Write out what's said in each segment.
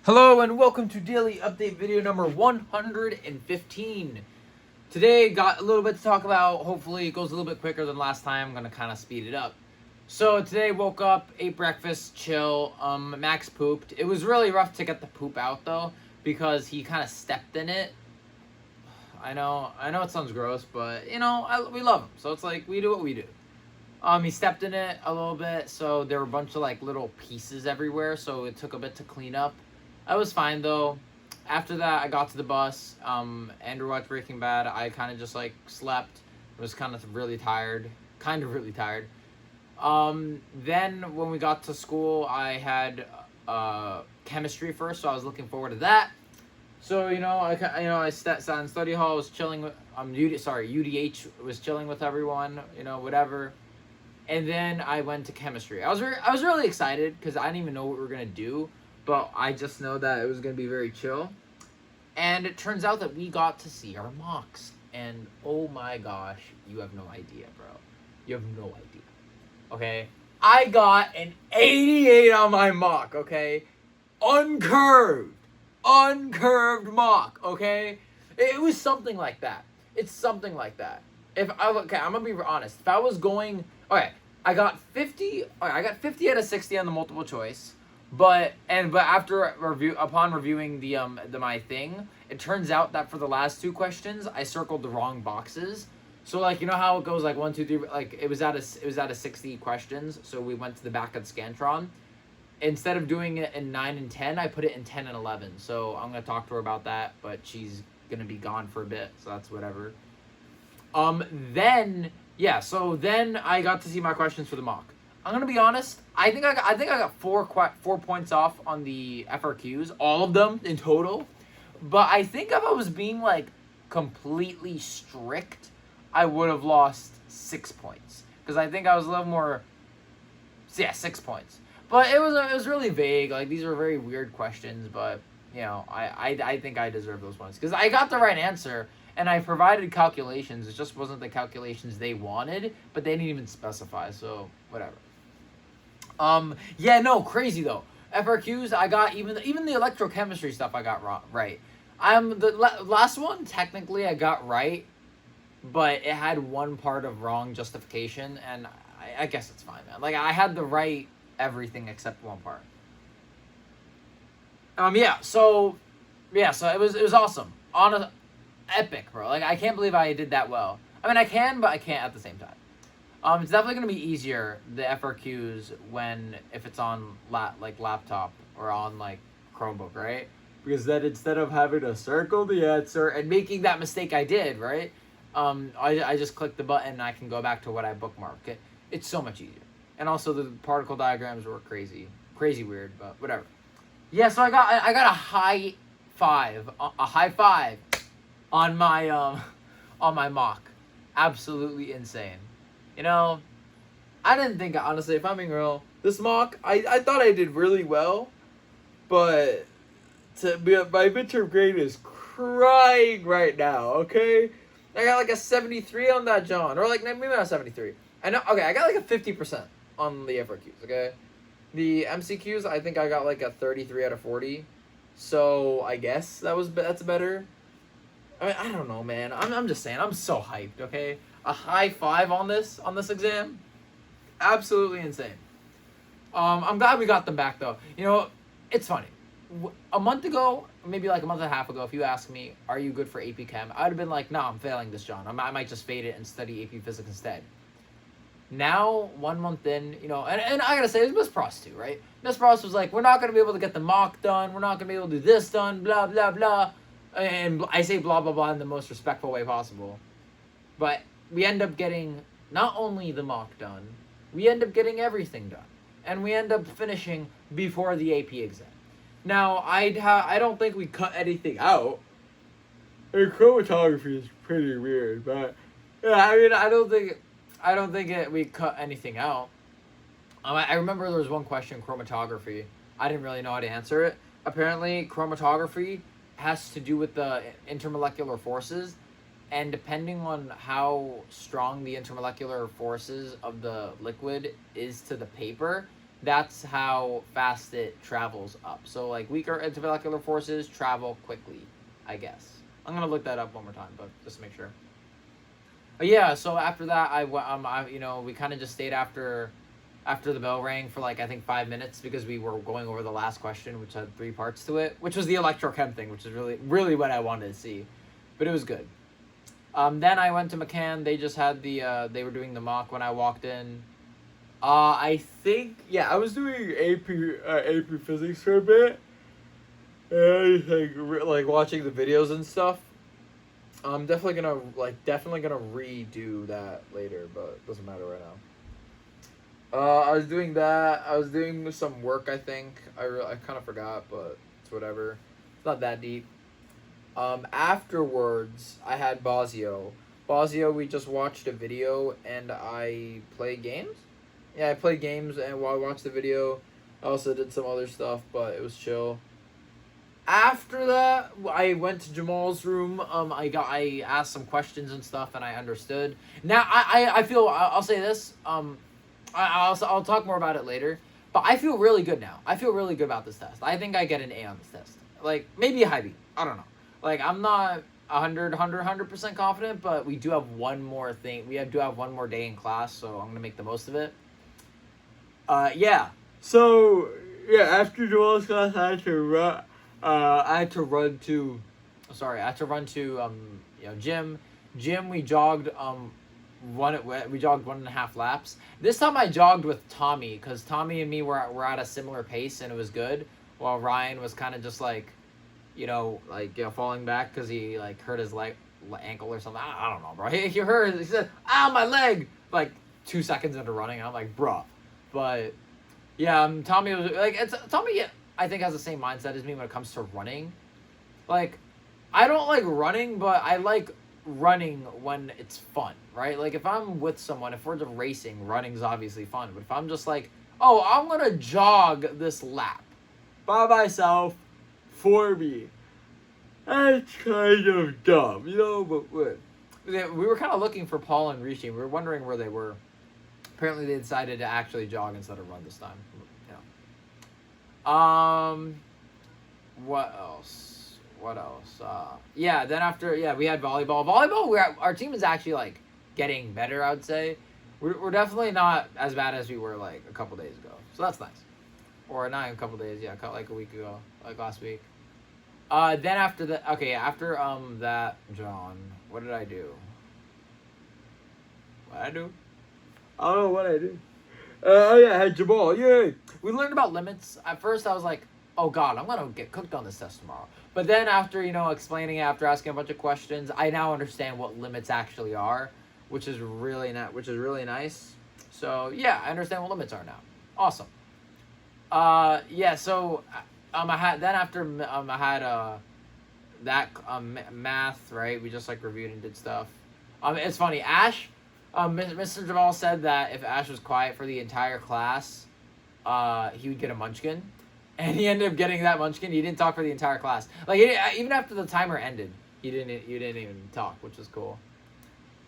Hello and welcome to Daily Update video number 115. Today got a little bit to talk about. Hopefully it goes a little bit quicker than last time. I'm going to kind of speed it up. So today woke up, ate breakfast, chill. Max pooped. It was really rough to get the poop out though because he kind of stepped in it. I know it sounds gross, but we love him. So it's like we do what we do. He stepped in it a little bit, so there were a bunch of like little pieces everywhere, so it took a bit to clean up. I was fine though. After that, I got to the bus. Andrew watched Breaking Bad. I kind of just like slept. Was kind of really tired. Then when we got to school, I had chemistry first, so I was looking forward to that. So I sat in study hall. Was chilling with UDH was chilling with everyone. Whatever. And then I went to chemistry. I was really excited because I didn't even know what we were gonna do, but I just know that it was gonna be very chill. And it turns out that we got to see our mocks, and oh my gosh, you have no idea, bro. You have no idea. Okay, I got an 88 on my mock. Okay, uncurved mock. Okay, it was something like that. It's something like that. I'm gonna be honest. If I was going, okay, I got 50. I got 50 out of 60 on the multiple choice, but upon reviewing the my thing, it turns out that for the last two questions, I circled the wrong boxes. So like how it goes, like 1, 2, 3, like it was out of 60 questions. So we went to the back of the Scantron. Instead of doing it in 9 and 10, I put it in 10 and 11. So I'm gonna talk to her about that, but she's gonna be gone for a bit, so that's whatever. So then I got to see my questions for the mock. I'm gonna be honest. I think I got 4 points off on the FRQs, all of them in total. But I think if I was being like completely strict, I would have lost 6 points because I think I was a little more. 6 points. But it was really vague. Like these were very weird questions, but I think I deserve those points because I got the right answer. And I provided calculations. It just wasn't the calculations they wanted, but they didn't even specify. So whatever. Crazy though. FRQs, I got even the electrochemistry stuff I got right. The last one technically I got right, but it had one part of wrong justification, and I guess it's fine, man. Like I had the right everything except one part. So it was awesome. Epic, bro. Like I can't believe I did that well. I mean, I can, but I can't at the same time. It's definitely gonna be easier the FRQs if it's on laptop or on like Chromebook, right? Because then instead of having to circle the answer and making that mistake I did, right? I just click the button and I can go back to what I bookmarked. It's so much easier. And also the particle diagrams were crazy weird, but whatever. Yeah, so I got a high five on my mock. Absolutely insane. I didn't think, honestly, if I'm being real, this mock, I thought I did really well, but my midterm grade is crying right now, okay? I got like a 73 on that, John, or like maybe not 73. I got like a 50% on the FRQs, okay? The MCQs, I think I got like a 33 out of 40, so I guess that's better. I mean, I don't know, man. I'm just saying, I'm so hyped, okay? A high 5 on this exam. Absolutely insane. I'm glad we got them back, though. It's funny. A month ago, maybe like a month and a half ago, if you asked me, are you good for AP Chem? I would have been like, no, I'm failing this, John. I might just fade it and study AP Physics instead. Now, 1 month in, and I gotta say, it was Miss Prost too, right? Miss Prost was like, we're not gonna be able to get the mock done. We're not gonna be able to do this done, blah, blah, blah. And I say blah, blah, blah in the most respectful way possible. But we end up getting not only the mock done, we end up getting everything done. And we end up finishing before the AP exam. Now, I don't think we cut anything out. And chromatography is pretty weird, but yeah, I mean, I don't think we cut anything out. I remember there was one question, chromatography. I didn't really know how to answer it. Apparently, chromatography has to do with the intermolecular forces, and depending on how strong the intermolecular forces of the liquid is to the paper, that's how fast it travels up. So like weaker intermolecular forces travel quickly, I guess. I'm gonna look that up one more time, but just to make sure. But yeah, so after that, we kind of just stayed after the bell rang for like I think 5 minutes because we were going over the last question, which had 3 parts to it, which was the electrochem thing, which is really what I wanted to see, but it was good. Then I went to McCann. They just had they were doing the mock when I walked in. I think yeah, I was doing AP physics for a bit, and like watching the videos and stuff. I'm definitely gonna redo that later, but it doesn't matter right now. I was doing that. I was doing some work. I think I kind of forgot, but it's whatever. It's not that deep. Afterwards, I had Bosio. Bosio, we just watched a video and I played games. Yeah, I played games and while I watched the video, I also did some other stuff, but it was chill. After that, I went to Jamal's room. I asked some questions and stuff, and I understood. Now, I feel I'll say this. I'll talk more about it later. But I feel really good now. I feel really good about this test. I think I get an A on this test. Like maybe a high B. I don't know. Like I'm not 100% confident, but we do have one more thing. Do have one more day in class, so I'm gonna make the most of it. Yeah. So yeah, after Jamal's class, I had to run. I had to run to, gym. Gym, we jogged we jogged 1.5 laps. This time I jogged with Tommy because Tommy and me were at a similar pace and it was good. While Ryan was kind of just like, falling back because he like hurt his ankle or something. I don't know, bro. He hurt. He said, "Ow, my leg!" Like 2 seconds into running, I'm like, "Bro," but yeah, Tommy was like, Tommy. Yeah, I think has the same mindset as me when it comes to running. Like, I don't like running, but I like running when it's fun, right? Like, if I'm with someone, if we're just racing, running's obviously fun. But if I'm just like, oh, I'm gonna jog this lap by myself for me, that's kind of dumb, But we were kind of looking for Paul and Rishi. We were wondering where they were. Apparently, they decided to actually jog instead of run this time. What else? Yeah, then after, we had volleyball. Our team is actually, like, getting better, I would say. We're definitely not as bad as we were, like, a couple days ago. So that's nice. Or not a couple days, like a week ago, like last week. Then after that, John, what did I do? I don't know what I did. I had Jamal. Yay! We learned about limits. At first, I was like, "Oh God, I'm gonna get cooked on this test tomorrow." But then, after explaining it, after asking a bunch of questions, I now understand what limits actually are, which is really nice. So yeah, I understand what limits are now. Awesome. Yeah. So, I had math. Right. We just reviewed and did stuff. It's funny. Ash. Mr. Jamal said that if Ash was quiet for the entire class, he would get a munchkin, and he ended up getting that munchkin. He didn't talk for the entire class. Like even after the timer ended, you didn't even talk, which was cool.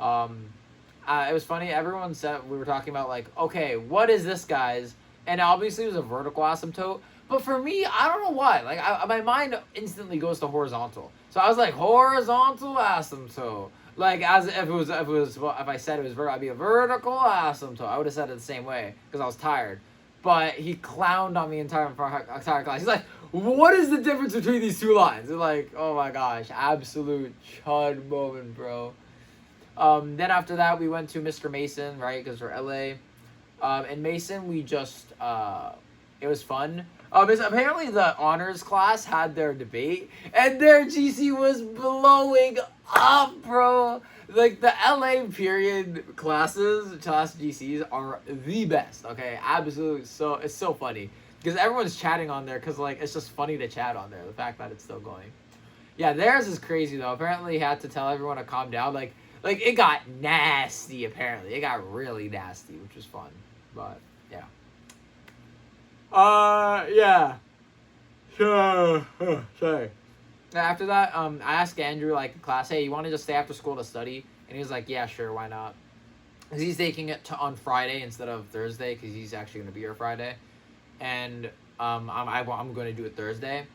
It was funny. Everyone said we were talking about okay, what is this, guys? And obviously it was a vertical asymptote. But for me, I don't know why. My mind instantly goes to horizontal. So I was like, horizontal asymptote. Like, as if if I said it was vertical, I'd be a vertical asymptote. I would have said it the same way because I was tired. But he clowned on me entire class. He's like, what is the difference between these two lines? And like, oh my gosh, absolute chud moment, bro. Then after that, we went to Mr. Mason, right? Because we're LA. And Mason, we just, it was fun. Apparently the honors class had their debate, and their GC was blowing up, bro. Like, the LA period class GCs are the best, okay? Absolutely. It's so funny. Because everyone's chatting on there, because, it's just funny to chat on there, the fact that it's still going. Yeah, theirs is crazy, though. Apparently, he had to tell everyone to calm down. Like, it got nasty, apparently. It got really nasty, which was fun. But, yeah. Yeah. Sure. Sorry. After that, I asked Andrew, in class, hey, you want to just stay after school to study? And he was like, yeah, sure, why not? Because he's taking it on Friday instead of Thursday, because he's actually going to be here Friday. and I'm going to do it Thursday.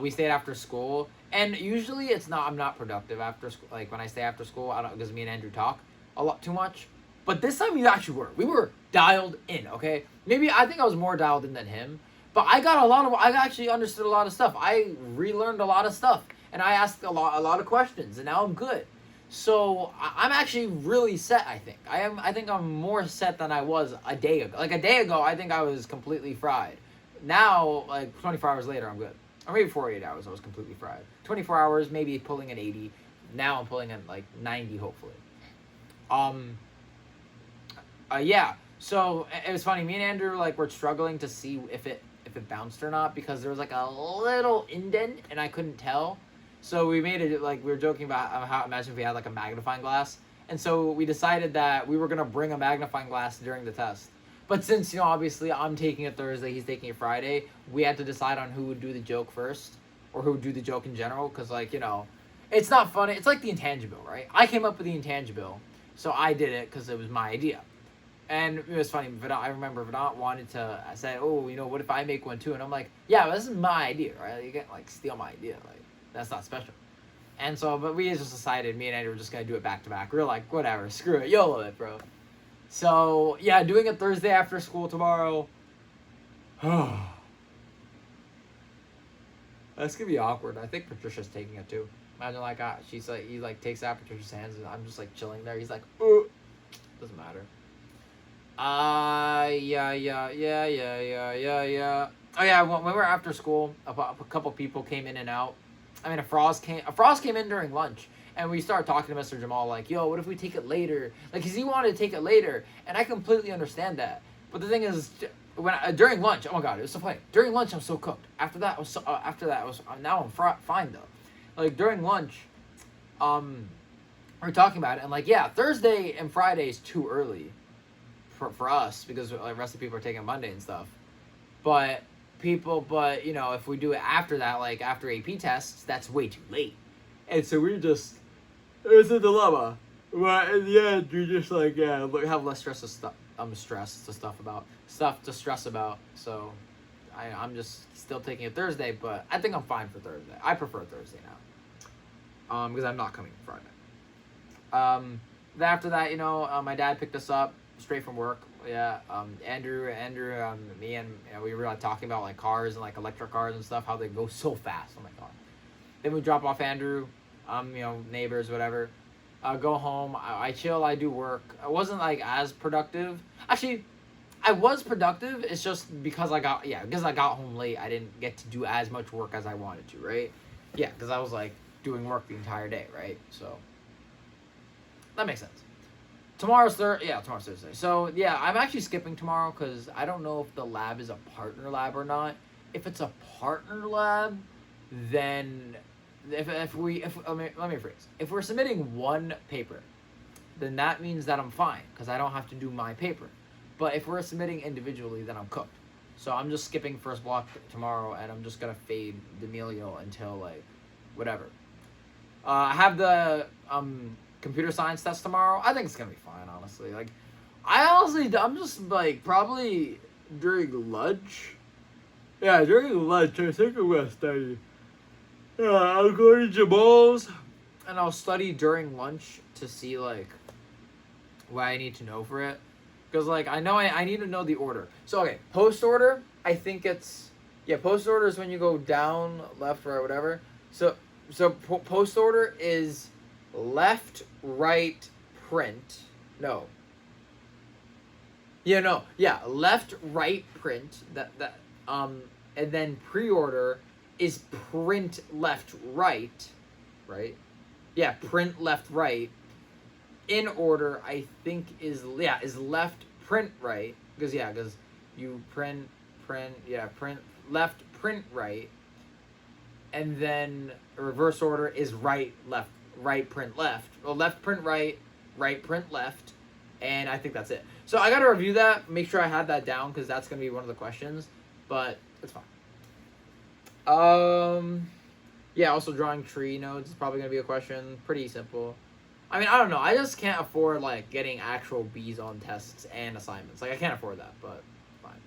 We stayed after school, and usually it's not. I'm not productive after school. Like when I stay after school, I don't because me and Andrew talk a lot too much. But this time we actually were. We were dialed in. Okay, maybe I think I was more dialed in than him. But I got a lot of. I actually understood a lot of stuff. I relearned a lot of stuff, and I asked a lot of questions, and now I'm good. So I'm actually really set. I think I am. I think I'm more set than I was a day ago. Like a day ago, I think I was completely fried. Now, like 24 hours later, I'm good. Or maybe 48 hours, I was completely fried. 24 hours, maybe pulling an 80. Now I'm pulling at like 90, hopefully. Um. Yeah. So it was funny. Me and Andrew like were struggling to see if it bounced or not because there was like a little indent and I couldn't tell. So we made it like we were joking about how imagine if we had like a magnifying glass. And so we decided that we were gonna bring a magnifying glass during the test. But since obviously I'm taking it Thursday, he's taking it Friday, we had to decide on who would do the joke first, or who would do the joke in general. Because it's not funny. It's like the intangible, right? I came up with the intangible, so I did it because it was my idea. And it was funny. I remember Vedant wanted to say, "Oh, what if I make one too?" And I'm like, "Yeah, but this is my idea, right? You can't like steal my idea. Like that's not special." And so, but we just decided me and Andy were just gonna do it back to back. We were like, whatever, screw it, YOLO it, bro. So yeah, doing it Thursday after school tomorrow. That's gonna be awkward. I think Patricia's taking it too. Imagine like she's like he like takes out Patricia's hands and I'm just like chilling there. He's like, doesn't matter. Yeah. Oh yeah, when we were after school, a couple people came in and out. I mean, a Frost came in during lunch, and we started talking to Mr. Jamal like, "Yo, what if we take it later?" Like, cause he wanted to take it later, and I completely understand that. But the thing is, during lunch, oh my god, it was so funny. During lunch, I'm so cooked. After that, now I'm fine though. Like during lunch, we are talking about it, and like, yeah, Thursday and Friday is too early for us because like, the rest of the people are taking Monday and stuff. But if we do it after that, like after AP tests, that's way too late. And so it's a dilemma. But in the end, you just like, yeah, have less stress to stress about. So I'm just still taking it Thursday, but I think I'm fine for Thursday. I prefer Thursday now. Because I'm not coming Friday. After that, my dad picked us up straight from work. Yeah, Andrew, me and we were like talking about like cars and like electric cars and stuff, how they go so fast. Oh my god. Then we drop off Andrew, neighbors, whatever. Go home. I chill. I do work. I wasn't like as productive. Actually, I was productive. It's just because I got home late. I didn't get to do as much work as I wanted to. Right? Yeah, because I was like doing work the entire day. Right? So that makes sense. Tomorrow's Thursday. So, yeah, I'm actually skipping tomorrow because I don't know if the lab is a partner lab or not. If it's a partner lab, then let me rephrase. If we're submitting one paper, then that means that I'm fine because I don't have to do my paper. But if we're submitting individually, then I'm cooked. So I'm just skipping first block tomorrow, and I'm just gonna fade D'Amelio until like whatever. I have the computer science test tomorrow. I think it's gonna be fine, honestly. Like, I'm just like probably during lunch. Yeah, during lunch, I think I'm gonna study. Yeah, I'll go to Jamal's and I'll study during lunch to see like what I need to know for it. Because like I know I need to know the order. So okay, post order. I think it's post order is when you go down, left, right, whatever. So post order is left, right, print. No. Yeah, no. Yeah, left, right, print. And then pre-order is print, left, right. Right? Yeah, print, left, right. In order, I think is left, print, right. Because you print, left, print, right. And then reverse order is right, left, right, print, left. Well, left, print, right, right, print, left. And I think that's it. So I got to review that, make sure I had that down because that's going to be one of the questions. But it's fine. Yeah, also drawing tree nodes is probably going to be a question. Pretty simple. I mean, I don't know. I just can't afford, like, getting actual B's on tests and assignments. Like, I can't afford that, but fine.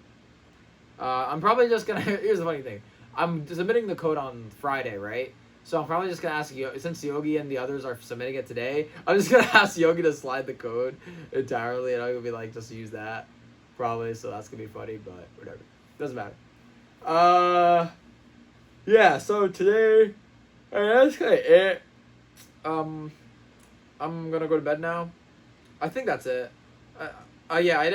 I'm probably just gonna. Here's the funny thing. I'm submitting the code on Friday, right? So I'm probably just gonna ask you, since Yogi and the others are submitting it today, I'm just gonna ask Yogi to slide the code entirely, and I'm gonna be like, just use that, probably. So that's gonna be funny, but whatever, doesn't matter. Yeah. So today, that's kind of it. I'm gonna go to bed now. I think that's it. Yeah, I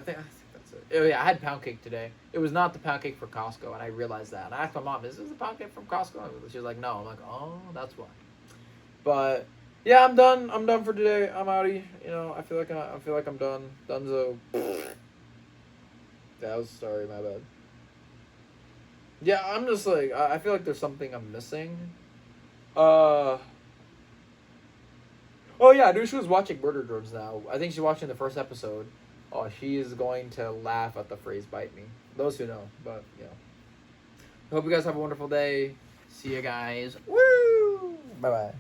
think that's it. Oh yeah, I had pound cake today. It was not the pound cake for Costco, and I realized that. And I asked my mom, "Is this the pound cake from Costco?" She was like, "No." I'm like, "Oh, that's why." But yeah, I'm done. I'm done for today. I'm outie. You know, I feel like I'm done. Dunzo. That was sorry, my bad. Yeah, I'm just like I feel like there's something I'm missing. Uh. Oh yeah, dude, she was watching Murder Drones now. I think she's watching the first episode. Oh, she is going to laugh at the phrase "bite me." Those who know, but you know. I hope you guys have a wonderful day. See you guys. Woo! Bye bye.